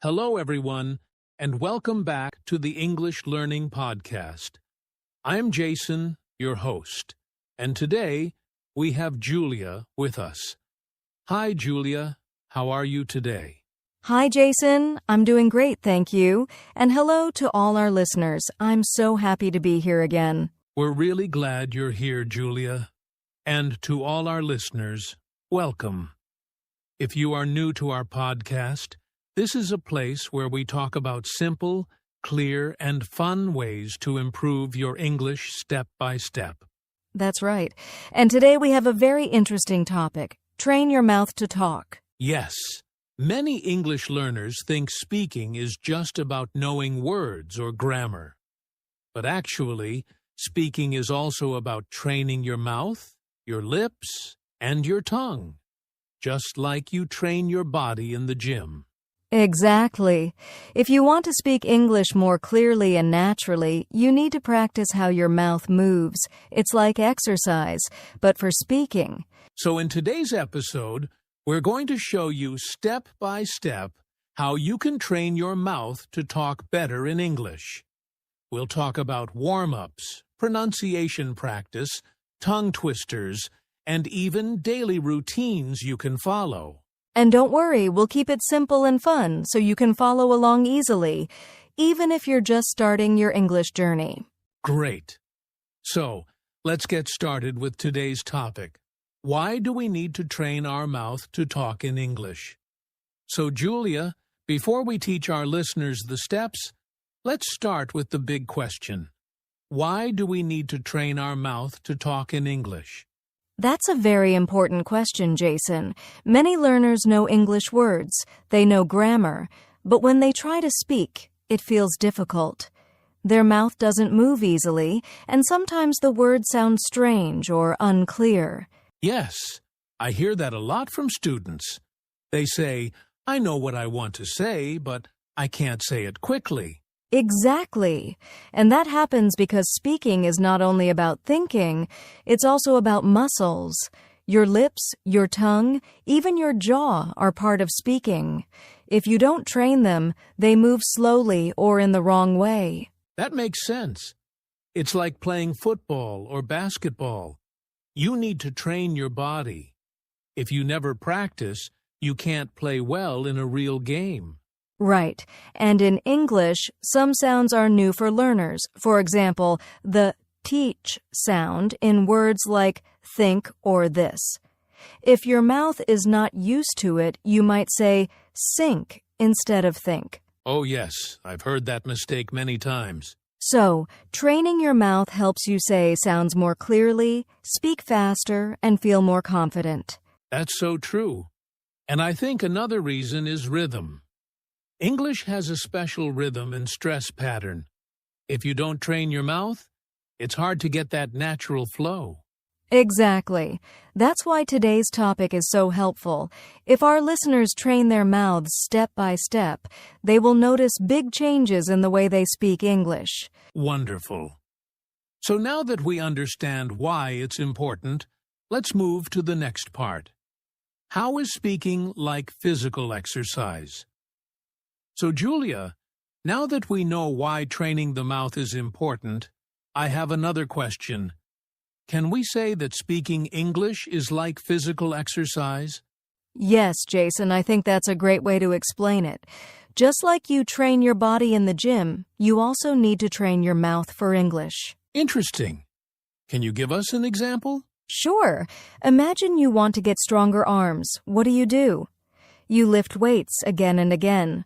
Hello, everyone, and welcome back to the English Learning Podcast. I'm Jason, your host, and today we have Julia with us. Hi, Julia. How are you today? Hi, Jason. I'm doing great, thank you. And hello to all our listeners. I'm so happy to be here again. We're really glad you're here, Julia. And to all our listeners, welcome. If you are new to our podcast, this is a place where we talk about simple, clear, and fun ways to improve your English step by step. That's right. And today we have a very interesting topic. Train your mouth to talk. Yes, many English learners think speaking is just about knowing words or grammar. But actually, speaking is also about training your mouth, your lips, and your tongue, just like you train your body in the gym. Exactly. If you want to speak English more clearly and naturally, you need to practice how your mouth moves. It's like exercise, but for speaking. So in today's episode, we're going to show you step by step how you can train your mouth to talk better in English. We'll talk about warm-ups, pronunciation practice, tongue twisters, and even daily routines you can follow. And don't worry, we'll keep it simple and fun so you can follow along easily, even if you're just starting your English journey. Great. So, let's get started with today's topic. Why do we need to train our mouth to talk in English? So, Julia, before we teach our listeners the steps, let's start with the big question. Why do we need to train our mouth to talk in English? That's a very important question, Jason. Many learners know English words, they know grammar, but when they try to speak, it feels difficult. Their mouth doesn't move easily, and sometimes the words sound strange or unclear. Yes, I hear that a lot from students. They say, I know what I want to say, but I can't say it quickly. Exactly. And that happens because speaking is not only about thinking, it's also about muscles. Your lips, your tongue, even your jaw are part of speaking. If you don't train them, they move slowly or in the wrong way. That makes sense. It's like playing football or basketball. You need to train your body. If you never practice, you can't play well in a real game. Right. And in English, some sounds are new for learners. For example, the teach sound in words like think or this. If your mouth is not used to it, you might say sink instead of think. Oh yes, I've heard that mistake many times. So, training your mouth helps you say sounds more clearly, speak faster, and feel more confident. That's so true. And I think another reason is rhythm. English has a special rhythm and stress pattern. If you don't train your mouth, it's hard to get that natural flow. Exactly. That's why today's topic is so helpful. If our listeners train their mouths step by step, they will notice big changes in the way they speak English. Wonderful. So now that we understand why it's important, let's move to the next part. How is speaking like physical exercise? So, Julia, now that we know why training the mouth is important, I have another question. Can we say that speaking English is like physical exercise? Yes, Jason, I think that's a great way to explain it. Just like you train your body in the gym, you also need to train your mouth for English. Interesting. Can you give us an example? Sure. Imagine you want to get stronger arms. What do? You lift weights again and again.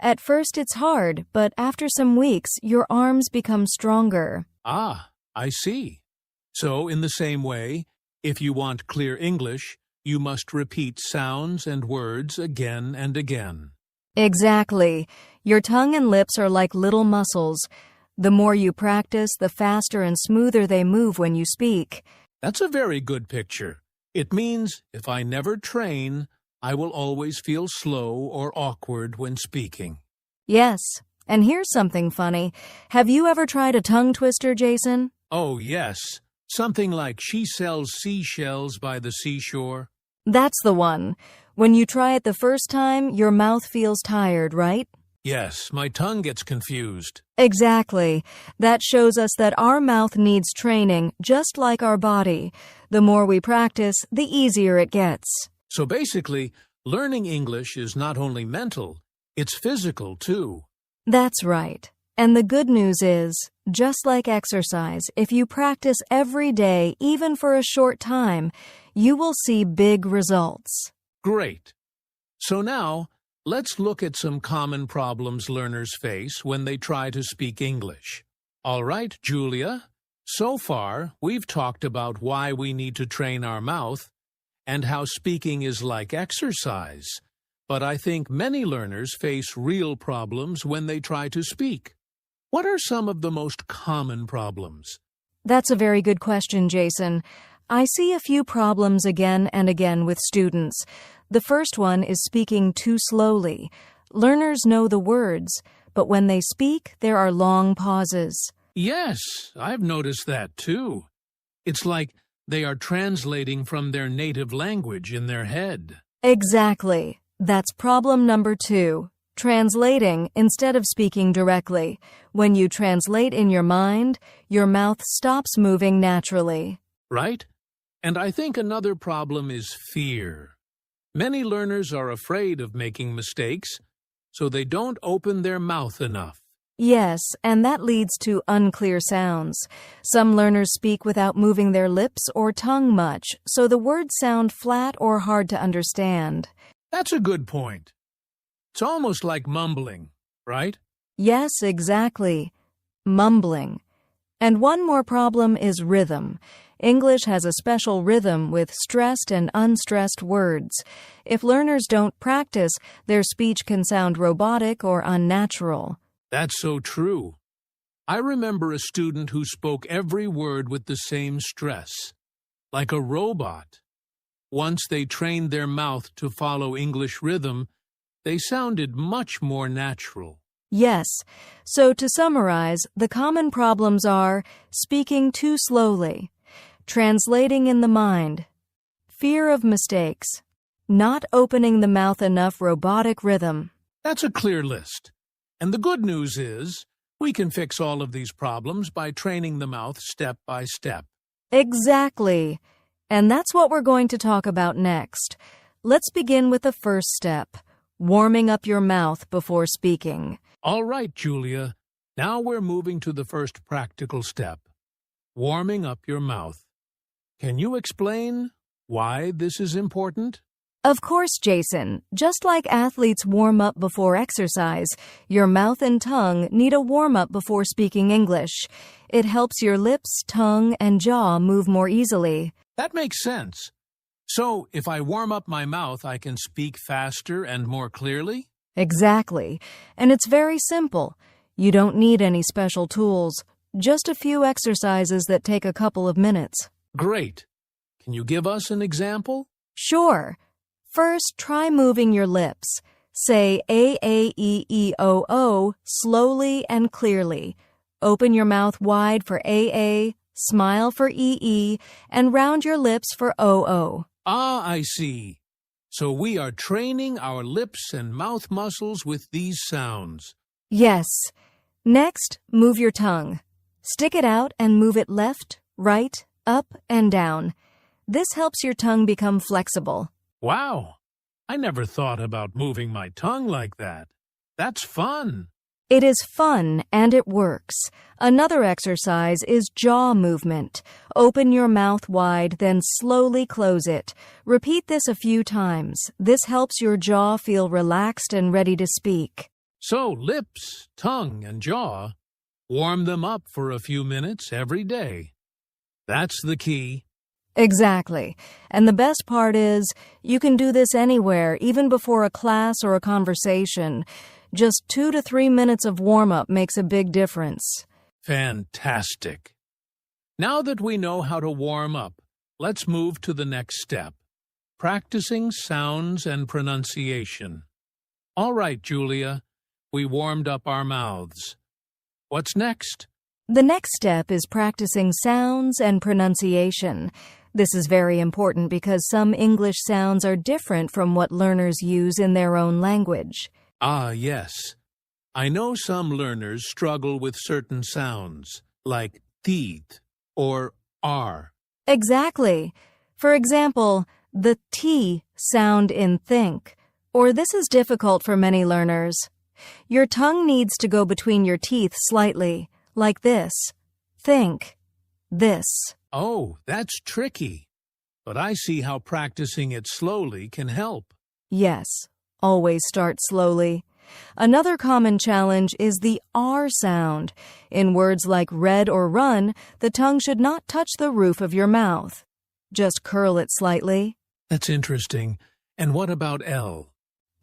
At first it's hard, but after some weeks, your arms become stronger. Ah, I see. So, in the same way, if you want clear English, you must repeat sounds and words again and again. Exactly. Your tongue and lips are like little muscles. The more you practice, the faster and smoother they move when you speak. That's a very good picture. It means if I never train, I will always feel slow or awkward when speaking. Yes. And here's something funny. Have you ever tried a tongue twister, Jason? Oh, yes. Something like she sells seashells by the seashore. That's the one. When you try it the first time, your mouth feels tired, right? Yes, my tongue gets confused. Exactly. That shows us that our mouth needs training, just like our body. The more we practice, the easier it gets. So basically, learning English is not only mental, it's physical too. That's right. And the good news is, just like exercise, if you practice every day, even for a short time, you will see big results. Great. So now, let's look at some common problems learners face when they try to speak English. All right, Julia. So far, we've talked about why we need to train our mouth and how speaking is like exercise. But I think many learners face real problems when they try to speak. What are some of the most common problems? That's a very good question, Jason. I see a few problems again and again with students. The first one is speaking too slowly. Learners know the words, but when they speak, there are long pauses. Yes, I've noticed that too. It's like they are translating from their native language in their head. Exactly. That's problem number 2. Translating instead of speaking directly. When you translate in your mind, your mouth stops moving naturally. Right? And I think another problem is fear. Many learners are afraid of making mistakes, so they don't open their mouth enough. Yes, and that leads to unclear sounds. Some learners speak without moving their lips or tongue much, so the words sound flat or hard to understand. That's a good point. It's almost like mumbling, right? Yes, exactly. Mumbling. And one more problem is rhythm. English has a special rhythm with stressed and unstressed words. If learners don't practice, their speech can sound robotic or unnatural. That's so true. I remember a student who spoke every word with the same stress, like a robot. Once they trained their mouth to follow English rhythm, they sounded much more natural. Yes. So to summarize, the common problems are speaking too slowly, translating in the mind, fear of mistakes, not opening the mouth enough robotic rhythm. That's a clear list. And the good news is, we can fix all of these problems by training the mouth step by step. Exactly. And that's what we're going to talk about next. Let's begin with the first step, warming up your mouth before speaking. All right, Julia. Now we're moving to the first practical step, warming up your mouth. Can you explain why this is important? Of course, Jason. Just like athletes warm up before exercise, your mouth and tongue need a warm-up before speaking English. It helps your lips, tongue, and jaw move more easily. That makes sense. So, if I warm up my mouth, I can speak faster and more clearly? Exactly. And it's very simple. You don't need any special tools, just a few exercises that take a couple of minutes. Great. Can you give us an example? Sure. First, try moving your lips. Say A-A-E-E-O-O slowly and clearly. Open your mouth wide for A-A, smile for E-E, and round your lips for O-O. Ah, I see. So we are training our lips and mouth muscles with these sounds. Yes. Next, move your tongue. Stick it out and move it left, right, up, and down. This helps your tongue become flexible. Wow, I never thought about moving my tongue like that. That's fun. It is fun and it works. Another exercise is jaw movement. Open your mouth wide, then slowly close it. Repeat this a few times. This helps your jaw feel relaxed and ready to speak. So lips, tongue, and jaw, warm them up for a few minutes every day. That's the key. Exactly. And the best part is, you can do this anywhere, even before a class or a conversation. Just 2 to 3 minutes of warm-up makes a big difference. Fantastic. Now that we know how to warm up, let's move to the next step, practicing sounds and pronunciation. All right, Julia, we warmed up our mouths. What's next? The next step is practicing sounds and pronunciation. This is very important because some English sounds are different from what learners use in their own language. Ah, yes. I know some learners struggle with certain sounds, like teeth or R. Exactly. For example, the T sound in think, or this is difficult for many learners. Your tongue needs to go between your teeth slightly, like this. Think. This. Oh, that's tricky. But I see how practicing it slowly can help. Yes, always start slowly. Another common challenge is the R sound. In words like read or run, the tongue should not touch the roof of your mouth. Just curl it slightly. That's interesting. And what about L?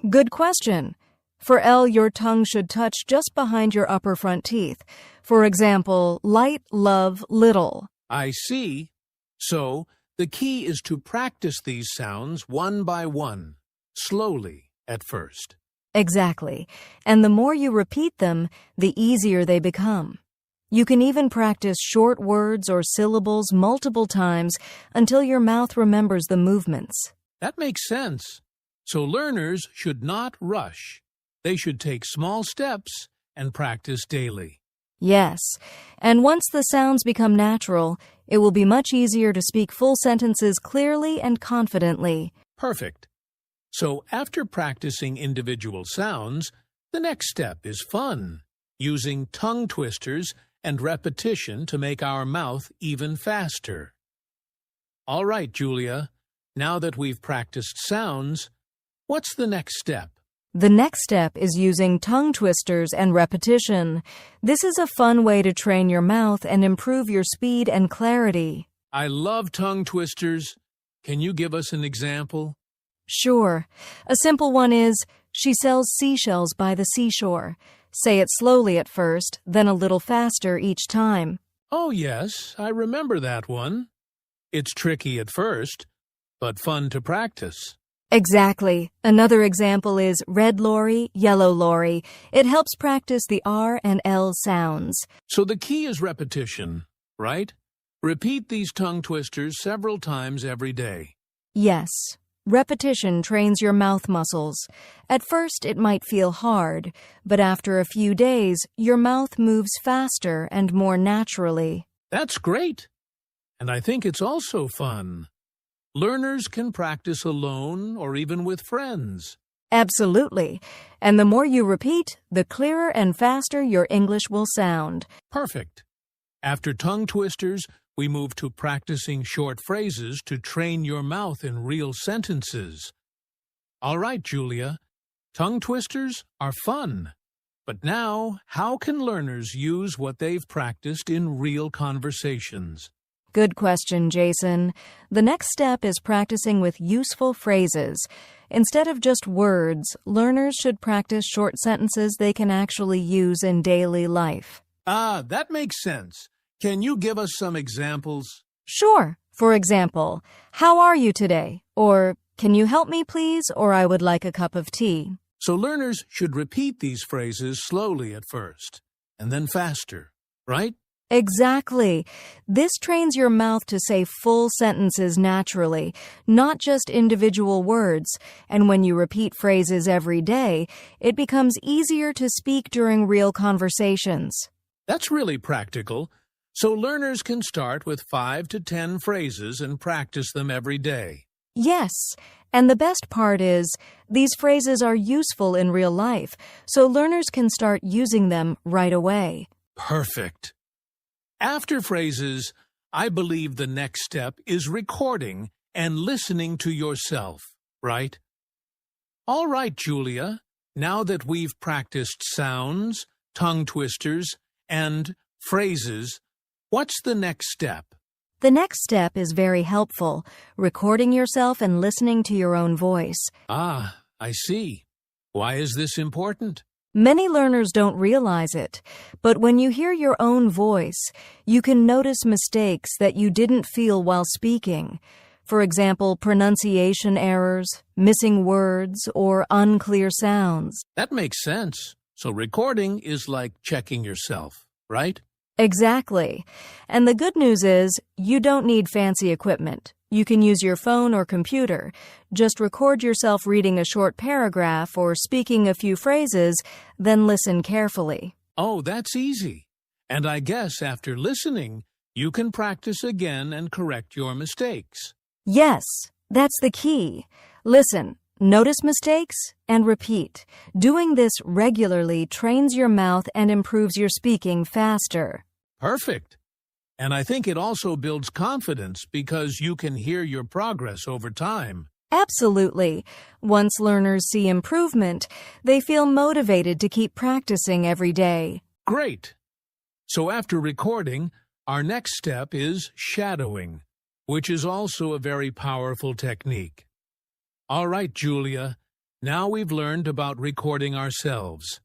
Good question. For L, your tongue should touch just behind your upper front teeth. For example, light, love, little. I see. So, the key is to practice these sounds one by one, slowly at first. Exactly. And the more you repeat them, the easier they become. You can even practice short words or syllables multiple times until your mouth remembers the movements. That makes sense. So learners should not rush. They should take small steps and practice daily. Yes, and once the sounds become natural, it will be much easier to speak full sentences clearly and confidently. Perfect. So after practicing individual sounds, the next step is fun, using tongue twisters and repetition to make our mouth even faster. All right, Julia, now that we've practiced sounds, what's the next step? The next step is using tongue twisters and repetition. This is a fun way to train your mouth and improve your speed and clarity. I love tongue twisters. Can you give us an example? Sure. A simple one is, she sells seashells by the seashore. Say it slowly at first, then a little faster each time. Oh, yes, I remember that one. It's tricky at first, but fun to practice. Exactly. Another example is red lorry, yellow lorry. It helps practice the R and L sounds. So the key is repetition, right? Repeat these tongue twisters several times every day. Yes. Repetition trains your mouth muscles. At first, it might feel hard, but after a few days, your mouth moves faster and more naturally. That's great. And I think it's also fun. Learners can practice alone or even with friends. Absolutely. And the more you repeat, the clearer and faster your English will sound. Perfect. After tongue twisters, we move to practicing short phrases to train your mouth in real sentences. All right, Julia, tongue twisters are fun. But now, how can learners use what they've practiced in real conversations? Good question, Jason. The next step is practicing with useful phrases. Instead of just words, learners should practice short sentences they can actually use in daily life. Ah, that makes sense. Can you give us some examples? Sure. For example, how are you today? Or, can you help me please? Or I would like a cup of tea. So learners should repeat these phrases slowly at first, and then faster, right? Exactly. This trains your mouth to say full sentences naturally, not just individual words. And when you repeat phrases every day, it becomes easier to speak during real conversations. That's really practical. So learners can start with 5 to 10 phrases and practice them every day. Yes, and the best part is, these phrases are useful in real life, so learners can start using them right away. Perfect. After phrases, I believe the next step is recording and listening to yourself, right? All right, Julia, now that we've practiced sounds, tongue twisters, and phrases, what's the next step? The next step is very helpful, recording yourself and listening to your own voice. Ah, I see. Why is this important? Many learners don't realize it, but when you hear your own voice, you can notice mistakes that you didn't feel while speaking. For example, pronunciation errors, missing words, or unclear sounds. That makes sense. So recording is like checking yourself, right? Exactly. And the good news is, you don't need fancy equipment. You can use your phone or computer. Just record yourself reading a short paragraph or speaking a few phrases, then listen carefully. Oh, that's easy. And I guess after listening, you can practice again and correct your mistakes. Yes, that's the key. Listen, notice mistakes, and repeat. Doing this regularly trains your mouth and improves your speaking faster. Perfect. And I think it also builds confidence because you can hear your progress over time. Absolutely. Once learners see improvement, they feel motivated to keep practicing every day. Great. So after recording, our next step is shadowing, which is also a very powerful technique. All right, Julia, now we've learned about recording ourselves.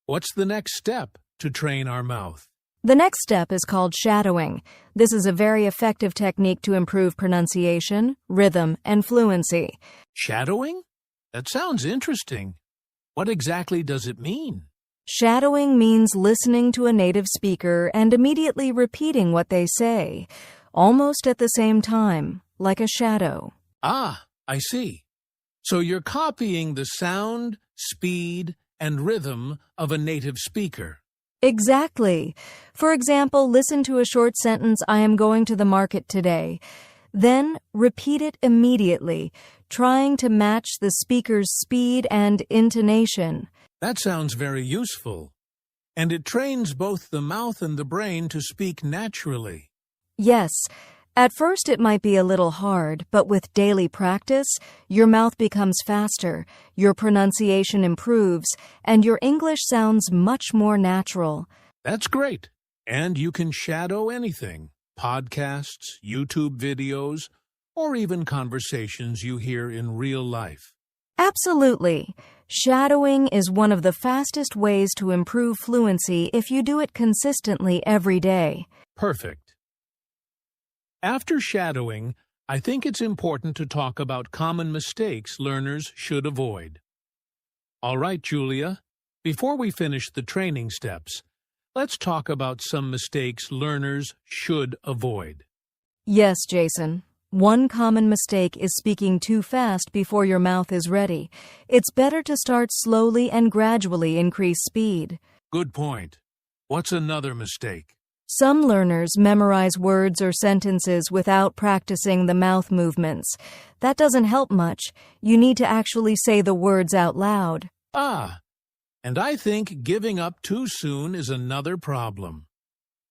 What's the next step to train our mouth? The next step is called shadowing. This is a very effective technique to improve pronunciation, rhythm, and fluency. Shadowing? That sounds interesting. What exactly does it mean? Shadowing means listening to a native speaker and immediately repeating what they say, almost at the same time, like a shadow. Ah, I see. So you're copying the sound, speed, and rhythm of a native speaker. Exactly. For example, listen to a short sentence, "I am going to the market today." Then repeat it immediately, trying to match the speaker's speed and intonation. That sounds very useful. And it trains both the mouth and the brain to speak naturally. Yes, at first it might be a little hard, but with daily practice, your mouth becomes faster, your pronunciation improves, and your English sounds much more natural. That's great. And you can shadow anything: podcasts, YouTube videos, or even conversations you hear in real life. Absolutely. Shadowing is one of the fastest ways to improve fluency if you do it consistently every day. Perfect. After shadowing, I think it's important to talk about common mistakes learners should avoid. All right, Julia, before we finish the training steps, let's talk about some mistakes learners should avoid. Yes, Jason. One common mistake is speaking too fast before your mouth is ready. It's better to start slowly and gradually increase speed. Good point. What's another mistake? Some learners memorize words or sentences without practicing the mouth movements. That doesn't help much. You need to actually say the words out loud. Ah, and I think giving up too soon is another problem.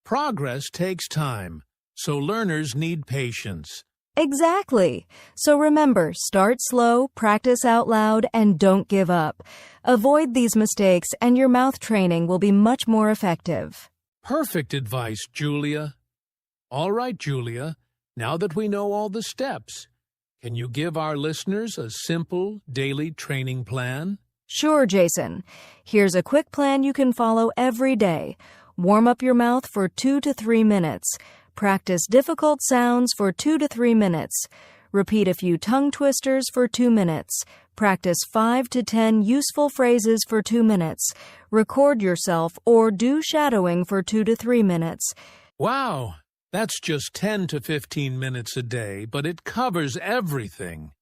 Progress takes time, so learners need patience. Exactly. So remember, start slow, practice out loud, and don't give up. Avoid these mistakes and your mouth training will be much more effective. Perfect advice, Julia. All right, Julia, now that we know all the steps, can you give our listeners a simple daily training plan? Sure, Jason. Here's a quick plan you can follow every day. Warm up your mouth for 2 to 3 minutes. Practice difficult sounds for 2 to 3 minutes. Repeat a few tongue twisters for 2 minutes. Practice 5 to 10 useful phrases for 2 minutes. Record yourself or do shadowing for 2 to 3 minutes. Wow, that's just 10 to 15 minutes a day, but it covers everything.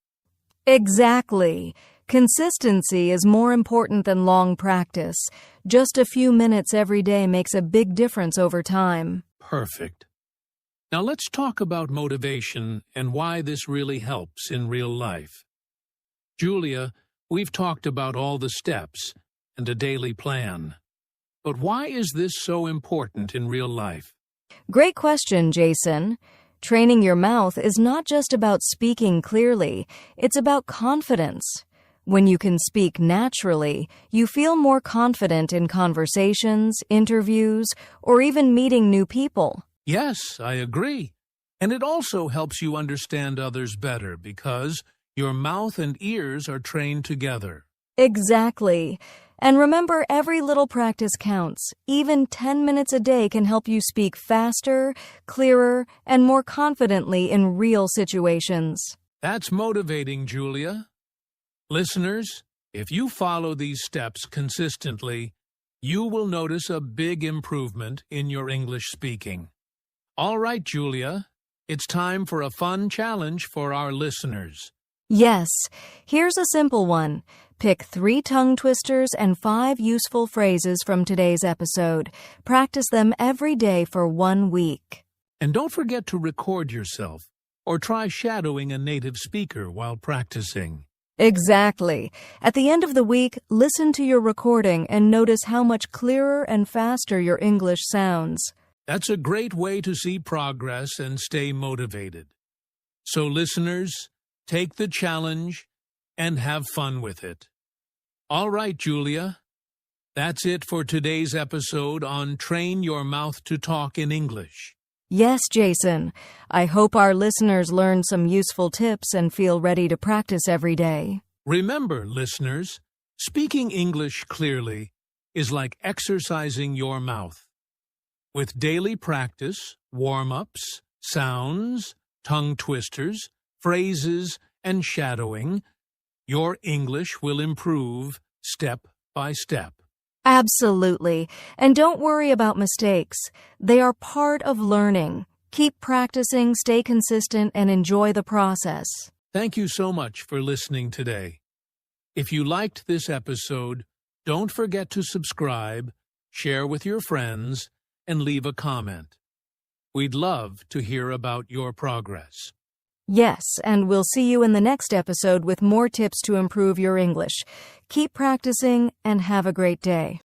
Exactly. Consistency is more important than long practice. Just a few minutes every day makes a big difference over time. Perfect. Now let's talk about motivation and why this really helps in real life. Julia, we've talked about all the steps and a daily plan. But why is this so important in real life? Great question, Jason. Training your mouth is not just about speaking clearly, it's about confidence. When you can speak naturally, you feel more confident in conversations, interviews, or even meeting new people. Yes, I agree. And it also helps you understand others better because your mouth and ears are trained together. Exactly. And remember, every little practice counts. Even 10 minutes a day can help you speak faster, clearer, and more confidently in real situations. That's motivating, Julia. Listeners, if you follow these steps consistently, you will notice a big improvement in your English speaking. All right, Julia. It's time for a fun challenge for our listeners. Yes, here's a simple one. Pick 3 tongue twisters and 5 useful phrases from today's episode. Practice them every day for 1 week. And don't forget to record yourself or try shadowing a native speaker while practicing. Exactly. At the end of the week, listen to your recording and notice how much clearer and faster your English sounds. That's a great way to see progress and stay motivated. So, listeners, take the challenge and have fun with it. All right, Julia. That's it for today's episode on Train Your Mouth to Talk in English. Yes, Jason. I hope our listeners learn some useful tips and feel ready to practice every day. Remember, listeners, speaking English clearly is like exercising your mouth. With daily practice, warm-ups, sounds, tongue twisters, phrases, and shadowing, your English will improve step by step. Absolutely. And don't worry about mistakes. They are part of learning. Keep practicing, stay consistent, and enjoy the process. Thank you so much for listening today. If you liked this episode, don't forget to subscribe, share with your friends, and leave a comment. We'd love to hear about your progress. Yes, and we'll see you in the next episode with more tips to improve your English. Keep practicing and have a great day.